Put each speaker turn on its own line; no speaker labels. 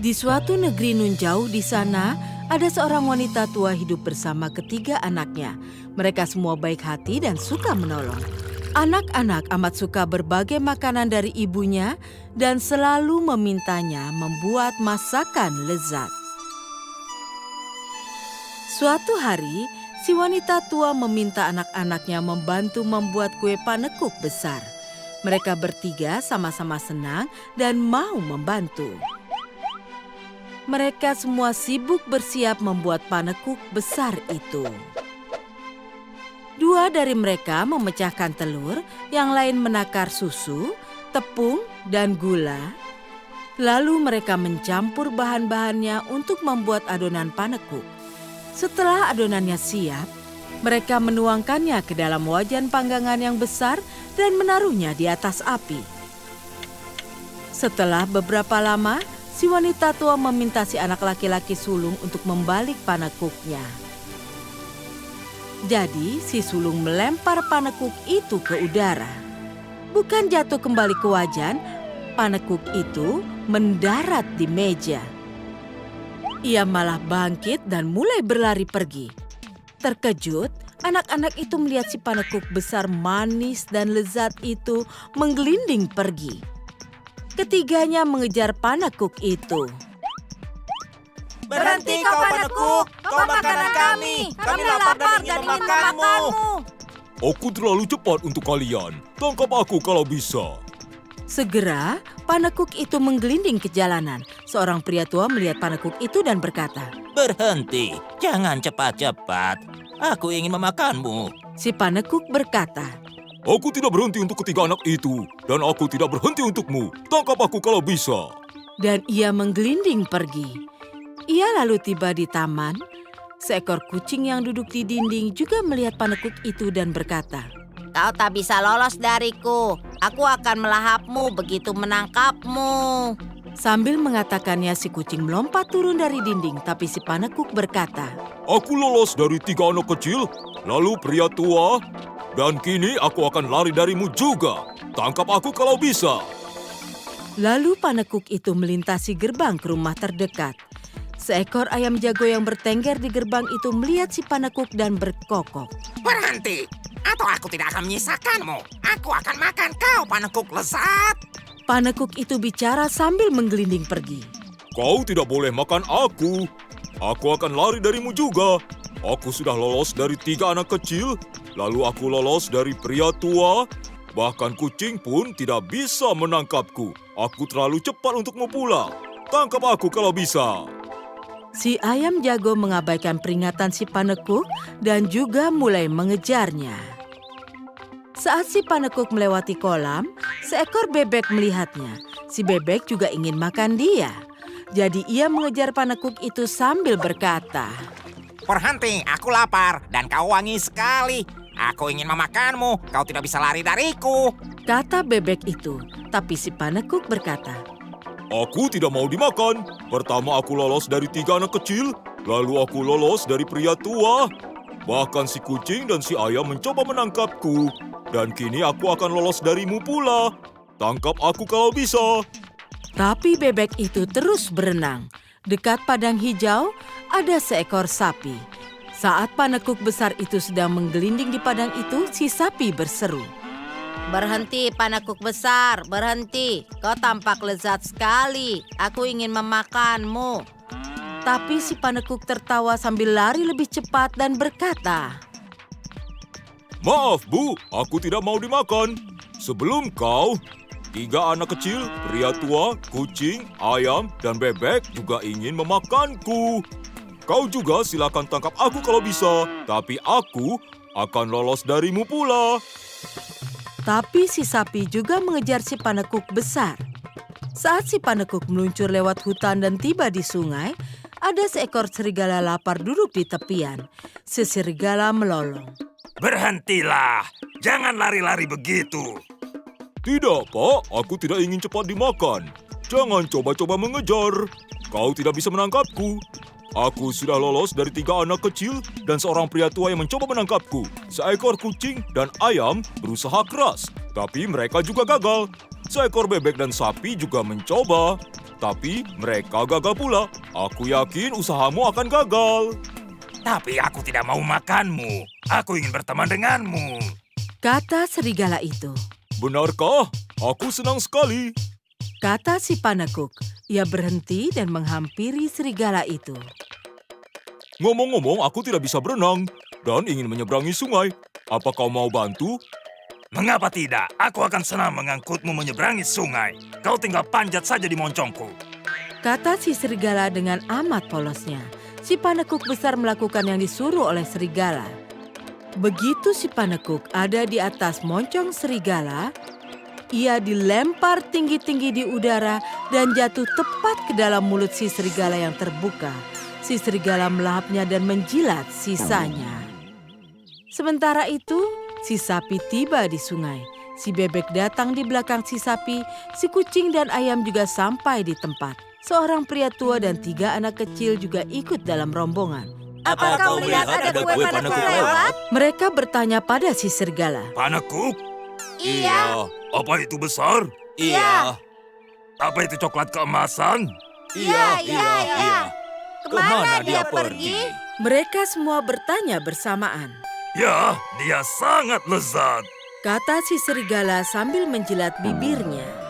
Di suatu negeri nun jauh di sana, ada seorang wanita tua hidup bersama ketiga anaknya. Mereka semua baik hati dan suka menolong. Anak-anak amat suka berbagai makanan dari ibunya dan selalu memintanya membuat masakan lezat. Suatu hari, si wanita tua meminta anak-anaknya membantu membuat kue panekuk besar. Mereka bertiga sama-sama senang dan mau membantu. Mereka semua sibuk bersiap membuat panekuk besar itu. Dua dari mereka memecahkan telur, yang lain menakar susu, tepung, dan gula. Lalu mereka mencampur bahan-bahannya untuk membuat adonan panekuk. Setelah adonannya siap, mereka menuangkannya ke dalam wajan panggangan yang besar dan menaruhnya di atas api. Setelah beberapa lama, si wanita tua meminta si anak laki-laki sulung untuk membalik panekuknya. Jadi, si sulung melempar panekuk itu ke udara. Bukan jatuh kembali ke wajan, panekuk itu mendarat di meja. Ia malah bangkit dan mulai berlari pergi. Terkejut, anak-anak itu melihat si panekuk besar manis dan lezat itu menggelinding pergi. Ketiganya mengejar panekuk itu.
Berhenti kau panekuk, kau makanan kami. Kami lapar dan ingin memakanmu.
Aku terlalu cepat untuk kalian. Tangkap aku kalau bisa.
Segera, panekuk itu menggelinding ke jalanan. Seorang pria tua melihat panekuk itu dan berkata,
Berhenti, jangan cepat-cepat. Aku ingin memakanmu.
si panekuk berkata,
Aku tidak berhenti untuk ketiga anak itu. Dan aku tidak berhenti untukmu. Tangkap aku kalau bisa.
dan ia menggelinding pergi. Ia lalu tiba di taman. Seekor kucing yang duduk di dinding juga melihat panekuk itu dan berkata,
Kau tak bisa lolos dariku. Aku akan melahapmu begitu menangkapmu.
Sambil mengatakannya, si kucing melompat turun dari dinding, tapi si panekuk berkata,
Aku lolos dari tiga anak kecil, lalu pria tua, dan kini aku akan lari darimu juga. Tangkap aku kalau bisa.
Lalu panekuk itu melintasi gerbang ke rumah terdekat. Seekor ayam jago yang bertengger di gerbang itu melihat si panekuk dan berkokok.
Berhenti, atau aku tidak akan menyisakanmu. Aku akan makan kau, panekuk lezat.
Panekuk itu bicara sambil menggelinding pergi.
Kau tidak boleh makan aku. Aku akan lari darimu juga. Aku sudah lolos dari tiga anak kecil, lalu aku lolos dari pria tua. Bahkan kucing pun tidak bisa menangkapku. Aku terlalu cepat untukmu pula. Tangkap aku kalau bisa.
Si ayam jago mengabaikan peringatan si panekuk dan juga mulai mengejarnya. Saat si panekuk melewati kolam, seekor bebek melihatnya. Si bebek juga ingin makan dia. Jadi ia mengejar panekuk itu sambil berkata,
Berhenti, aku lapar dan kau wangi sekali. Aku ingin memakanmu, kau tidak bisa lari dariku.
kata bebek itu. Tapi si panekuk berkata,
Aku tidak mau dimakan. Pertama aku lolos dari tiga anak kecil, lalu aku lolos dari pria tua. Bahkan si kucing dan si ayam mencoba menangkapku. Dan kini aku akan lolos darimu pula. Tangkap aku kalau bisa.
Tapi bebek itu terus berenang. Dekat padang hijau, ada seekor sapi. Saat panekuk besar itu sedang menggelinding di padang itu, si sapi berseru,
Berhenti panekuk besar, berhenti. Kau tampak lezat sekali. Aku ingin memakanmu.
Tapi si panekuk tertawa sambil lari lebih cepat dan berkata,
Maaf Bu, aku tidak mau dimakan. Sebelum kau, tiga anak kecil, pria tua, kucing, ayam, dan bebek juga ingin memakanku. Kau juga silakan tangkap aku kalau bisa, tapi aku akan lolos darimu pula.
Tapi si sapi juga mengejar si panekuk besar. Saat si panekuk meluncur lewat hutan dan tiba di sungai, ada seekor serigala lapar duduk di tepian. Si serigala melolong.
Berhentilah, jangan lari-lari begitu.
Tidak, Pak. Aku tidak ingin cepat dimakan. Jangan coba-coba mengejar. Kau tidak bisa menangkapku. Aku sudah lolos dari tiga anak kecil dan seorang pria tua yang mencoba menangkapku. Seekor kucing dan ayam berusaha keras, tapi mereka juga gagal. Seekor bebek dan sapi juga mencoba, Tapi mereka gagal pula. Aku yakin usahamu akan gagal.
Tapi aku tidak mau makanmu. Aku ingin berteman denganmu.
Kata serigala itu.
Benarkah? Aku senang sekali.
Kata si panekuk. Ia berhenti dan menghampiri serigala itu.
Ngomong-ngomong, aku tidak bisa berenang dan ingin menyeberangi sungai. Apa kau mau bantu?
Mengapa tidak? Aku akan senang mengangkutmu menyeberangi sungai. Kau tinggal panjat saja di moncongku.
Kata si serigala dengan amat polosnya. Si panekuk besar melakukan yang disuruh oleh serigala. Begitu si panekuk ada di atas moncong serigala, ia dilempar tinggi-tinggi di udara dan jatuh tepat ke dalam mulut si serigala yang terbuka. Si serigala melahapnya dan menjilat sisanya. Sementara itu, si sapi tiba di sungai. Si bebek datang di belakang si sapi, si kucing dan ayam juga sampai di tempat. Seorang pria tua dan 3 anak kecil juga ikut dalam rombongan.
Apa kau melihat ada kue panekuk lewat?
Mereka bertanya pada si serigala.
Panekuk?
Iya.
Apa itu besar?
Iya.
Apa itu coklat keemasan?
Iya. Kemana dia pergi?
Mereka semua bertanya bersamaan.
Ya, dia sangat lezat.
Kata si serigala sambil menjilat bibirnya.